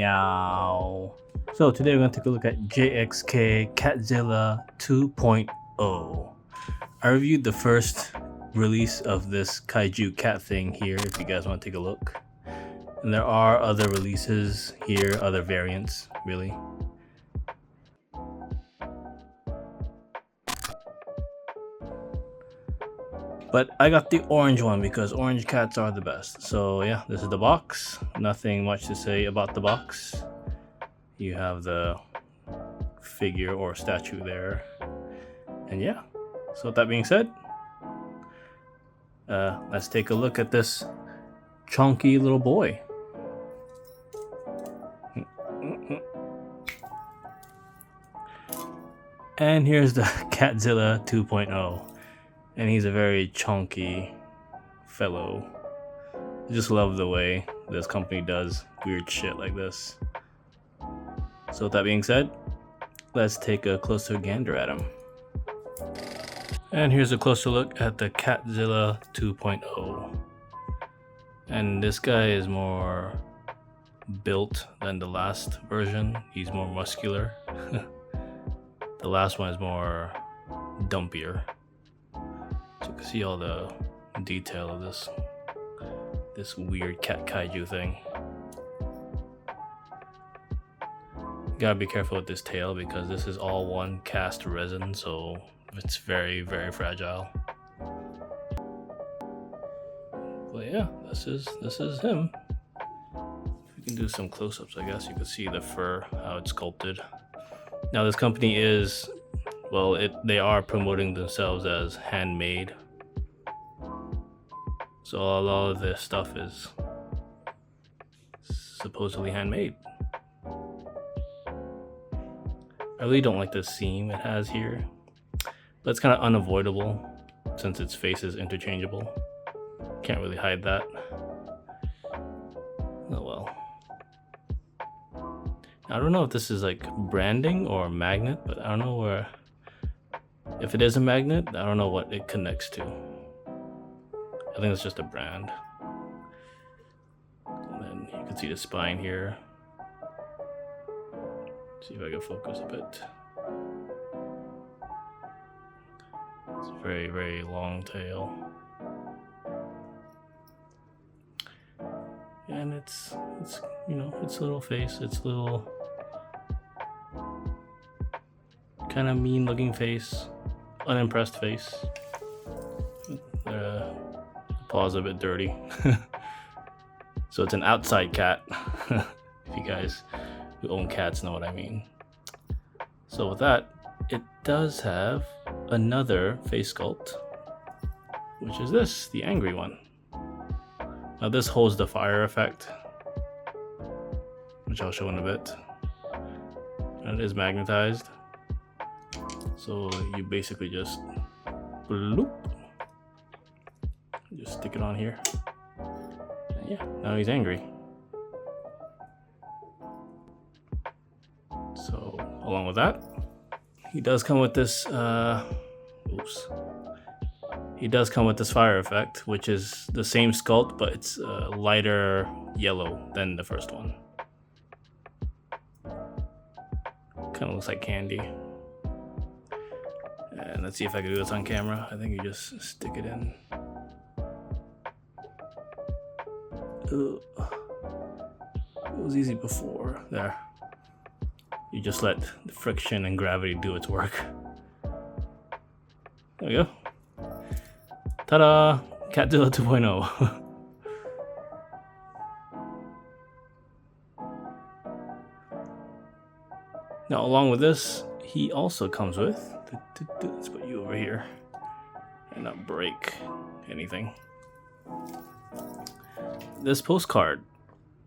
Meow. So today we're going to take a look at JXK Catzilla 2.0. I reviewed the first release of this kaiju cat thing here if you guys want to take a look. And there are other releases here, other variants, really. But I got the orange one because orange cats are the best. So yeah, this is the box. Nothing much to say about the box. You have the figure or statue there. And yeah, so with that being said, let's take a look at this chunky little boy. And here's the Catzilla 2.0. And he's a very chunky fellow. I just love the way this company does weird shit like this. So with that being said, let's take a closer gander at him. And here's a closer look at the Catzilla 2.0. And this guy is more built than the last version. He's more muscular. The last one is more dumpier. So you can see all the detail of this weird cat kaiju thing. Gotta be careful with this tail because this is all one cast resin, so it's very, very fragile. But yeah, this is him. We can do some close-ups, I guess. You can see the fur, how it's sculpted. Now this company is, well, they are promoting themselves as handmade. So a lot of this stuff is supposedly handmade. I really don't like the seam it has here, but it's kind of unavoidable since its face is interchangeable. Can't really hide that. Oh well. I don't know if this is like branding or a magnet, but I don't know where. If it is a magnet, I don't know what it connects to. I think it's just a brand. And then you can see the spine here. See if I can focus a bit. It's a very, very long tail. And it's you know, its little face, its little kind of mean looking face, unimpressed face. The paw's a bit dirty. So it's an outside cat. If you guys who own cats know what I mean. So with that, it does have another face sculpt, which is this, the angry one. Now this holds the fire effect, which I'll show in a bit. And it is magnetized. So you basically just bloop. Just stick it on here. And yeah, now he's angry. So along with that, he does come with this he does come with this fire effect, which is the same sculpt, but it's lighter yellow than the first one. Kind of looks like candy. And let's see if I can do this on camera. I think you just stick it in. It was easy before. There. You just let the friction and gravity do its work. There we go. Ta-da! Catzilla 2.0. Now, along with this, he also comes with... Let's put you over here and not break anything. This postcard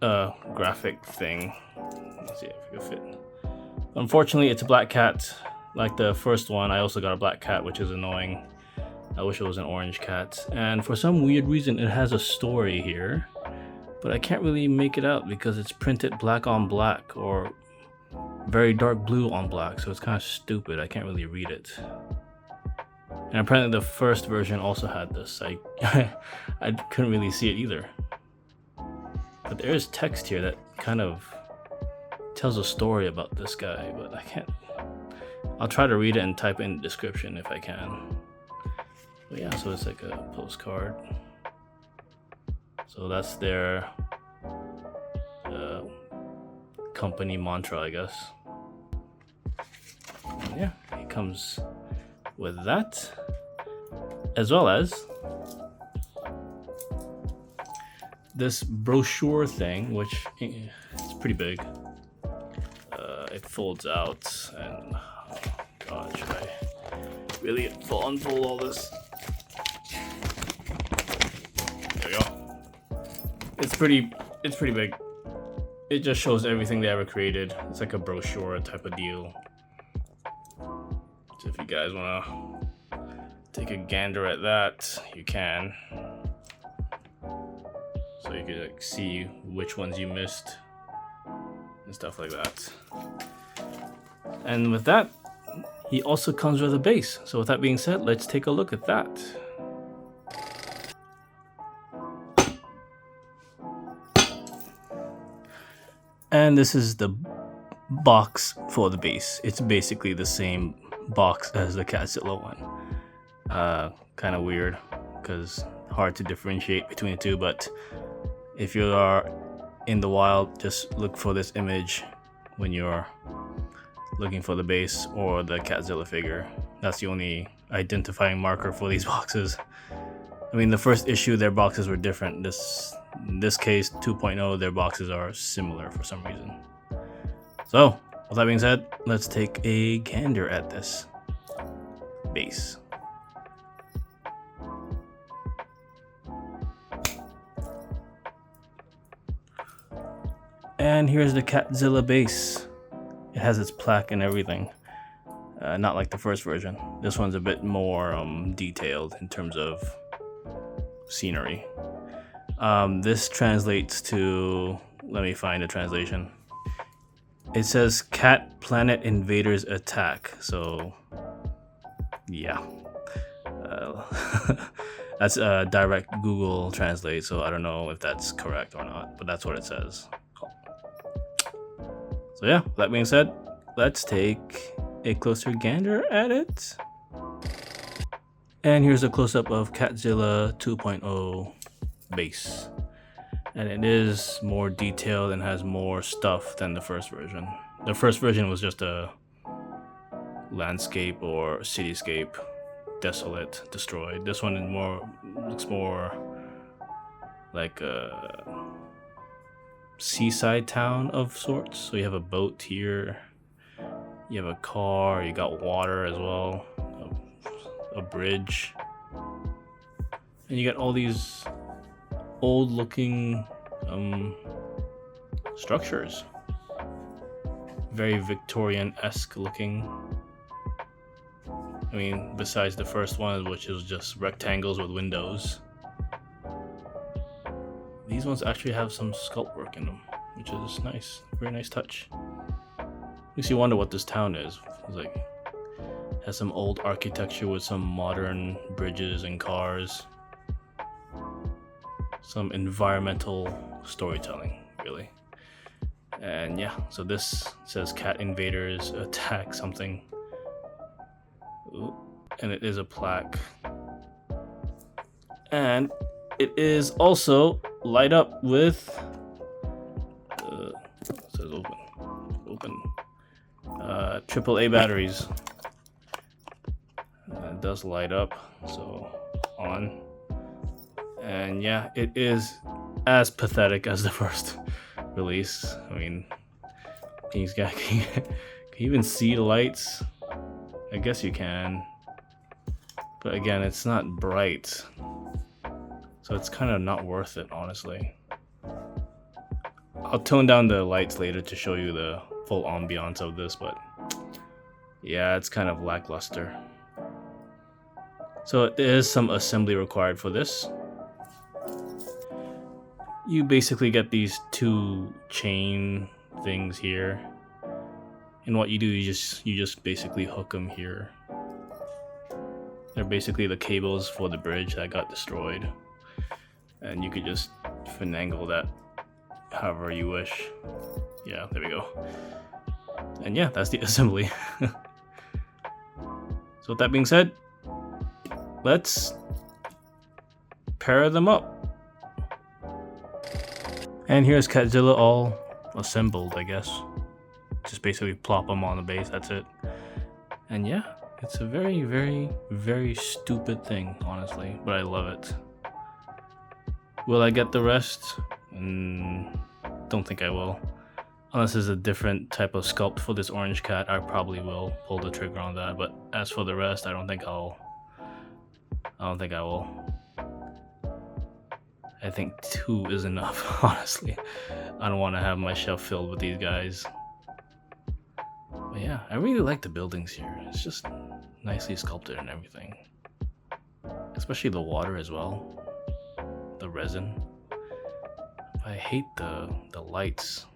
graphic thing. Let's see if it can fit. Unfortunately, it's a black cat. Like the first one, I also got a black cat, which is annoying. I wish it was an orange cat. And for some weird reason, it has a story here. But I can't really make it out because it's printed black on black or very dark blue on black. So it's kind of stupid. I can't really read it. And apparently the first version also had this. I couldn't really see it either. But there is text here that kind of tells a story about this guy, but I can't. I'll try to read it and type in the description if I can. But yeah, so it's like a postcard. So that's their company mantra, I guess. And yeah, it comes with that, as well as this brochure thing, which it's pretty big. It folds out, and oh god, should I really unfold all this? There we go. It's pretty big. It just shows everything they ever created. It's like a brochure type of deal. So if you guys wanna take a gander at that, you can. So you can like see which ones you missed and stuff like that. And with that, he also comes with a base. So with that being said, let's take a look at that. And this is the box for the base. It's basically the same box as the Catzilla one. Kind of weird because hard to differentiate between the two, but if you are in the wild, just look for this image when you're looking for the base or the Catzilla figure. That's the only identifying marker for these boxes. I mean, the first issue, their boxes were different. In this case, 2.0, their boxes are similar for some reason. So, with that being said, let's take a gander at this base. And here's the Catzilla base. It has its plaque and everything. Not like the first version. This one's a bit more detailed in terms of scenery. This translates to, let me find a translation. It says Cat Planet Invaders Attack. So yeah, that's a direct Google Translate, so I don't know if that's correct or not, but that's what it says. So yeah, that being said, let's take a closer gander at it. And here's a close-up of Catzilla 2.0 base. And it is more detailed and has more stuff than the first version. The first version was just a landscape or cityscape, desolate, destroyed. This one is looks more like a seaside town of sorts. So you have a boat here, you have a car, you got water as well, a bridge, and you got all these old looking structures, very Victorian-esque looking. I mean, besides the first one, which is just rectangles with windows, these ones actually have some sculpt work in them, which is nice. Very nice touch. Makes you wonder what this town is. It's like, has some old architecture with some modern bridges and cars. Some environmental storytelling, really. And yeah, so this says Cat Invaders Attack something. Ooh, and it is a plaque. And it is also light up with it says open AAA batteries. It does light up, so on. And yeah, it is as pathetic as the first release. I mean, can you even see the lights? I guess you can, but again, it's not bright, so it's kind of not worth it, honestly. I'll tone down the lights later to show you the full ambiance of this, but yeah, it's kind of lackluster. So there is some assembly required for this. You basically get these two chain things here, and what you do, you just basically hook them here. They're basically the cables for the bridge that got destroyed, and you could just finagle that however you wish. Yeah, there we go. And yeah, that's the assembly. So with that being said, let's pair them up. And here's Catzilla all assembled, I guess. Just basically plop them on the base, that's it. And yeah, it's a very, very, very stupid thing, honestly, but I love it. Will I get the rest? Don't think I will. Unless there's a different type of sculpt for this orange cat, I probably will pull the trigger on that. But as for the rest, I don't think I will. I think 2 is enough, honestly. I don't want to have my shelf filled with these guys. But yeah, I really like the buildings here. It's just nicely sculpted and everything. Especially the water as well. The resin. I hate the lights.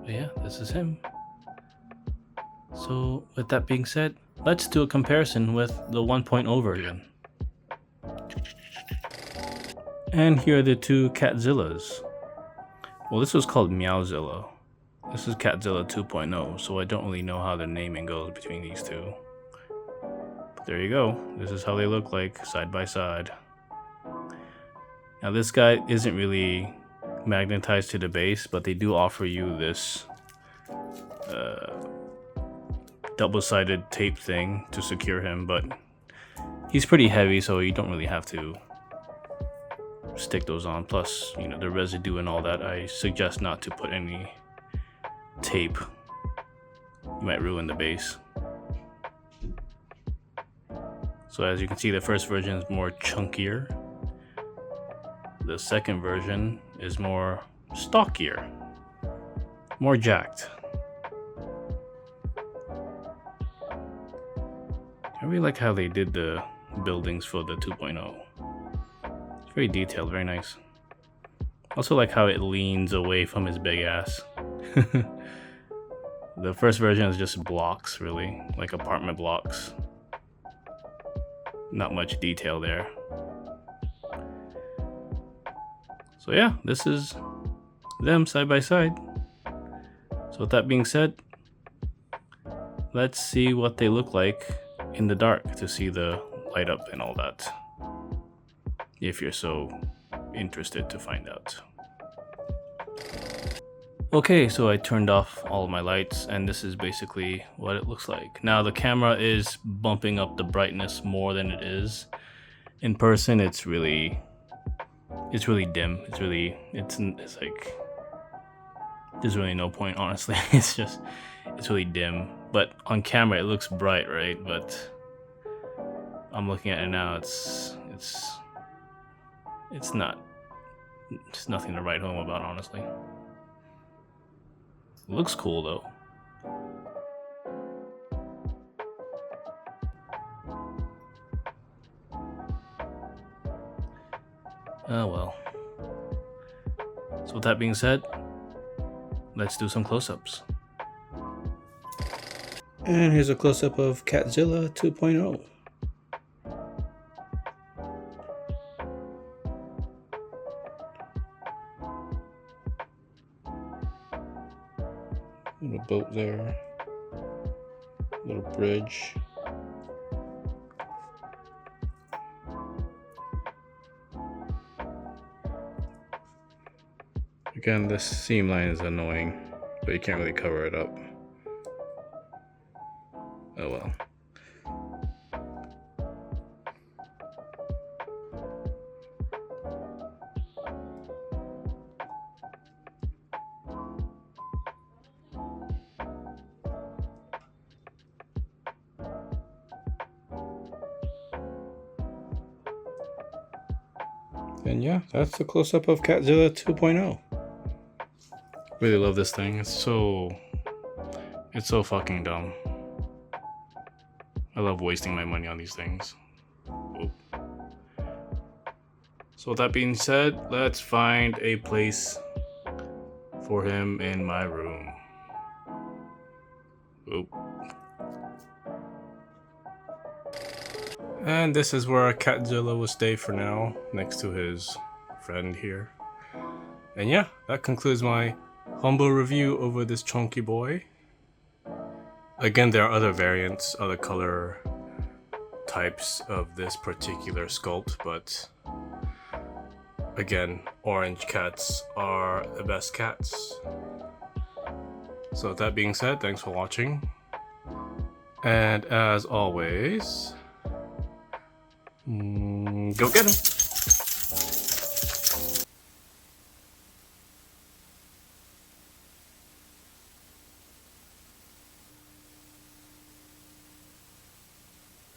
But yeah, this is him. So with that being said, let's do a comparison with the 1.0 version. And here are the 2 Catzillas. Well, this was called Meowzilla. This is Catzilla 2.0, so I don't really know how the naming goes between these two. But there you go. This is how they look like side by side. Now this guy isn't really magnetized to the base, but they do offer you this double-sided tape thing to secure him, but he's pretty heavy, so you don't really have to stick those on. Plus, you know, the residue and all that, I suggest not to put any tape. You might ruin the base. So as you can see, the first version is more chunkier. The second version is more stockier, more jacked. I really like how they did the buildings for the 2.0. It's very detailed, very nice. Also like how it leans away from his big ass. The first version is just blocks, really, like apartment blocks. Not much detail there. So yeah, this is them side by side. So with that being said, let's see what they look like in the dark to see the light up and all that, if you're so interested to find out. Okay, so I turned off all of my lights and this is basically what it looks like. Now the camera is bumping up the brightness more than it is. In person it's really dim. It's like there's really no point, honestly. It's really dim. But on camera it looks bright, right? But I'm looking at it now, it's nothing to write home about, honestly. It looks cool though. Oh well. So with that being said, let's do some close-ups. And here's a close-up of Catzilla 2.0. Little boat there. Little bridge. Again, this seam line is annoying, but you can't really cover it up. Oh well. And yeah, that's the close-up of Catzilla 2.0. Really love this thing. It's so fucking dumb. I love wasting my money on these things. Oop. So with that being said, let's find a place for him in my room. Oop. And this is where Catzilla will stay for now, next to his friend here. And yeah, that concludes my humble review over this chunky boy. Again, there are other variants, other color types of this particular sculpt, but again, orange cats are the best cats. So with that being said, thanks for watching. And as always, go get 'em!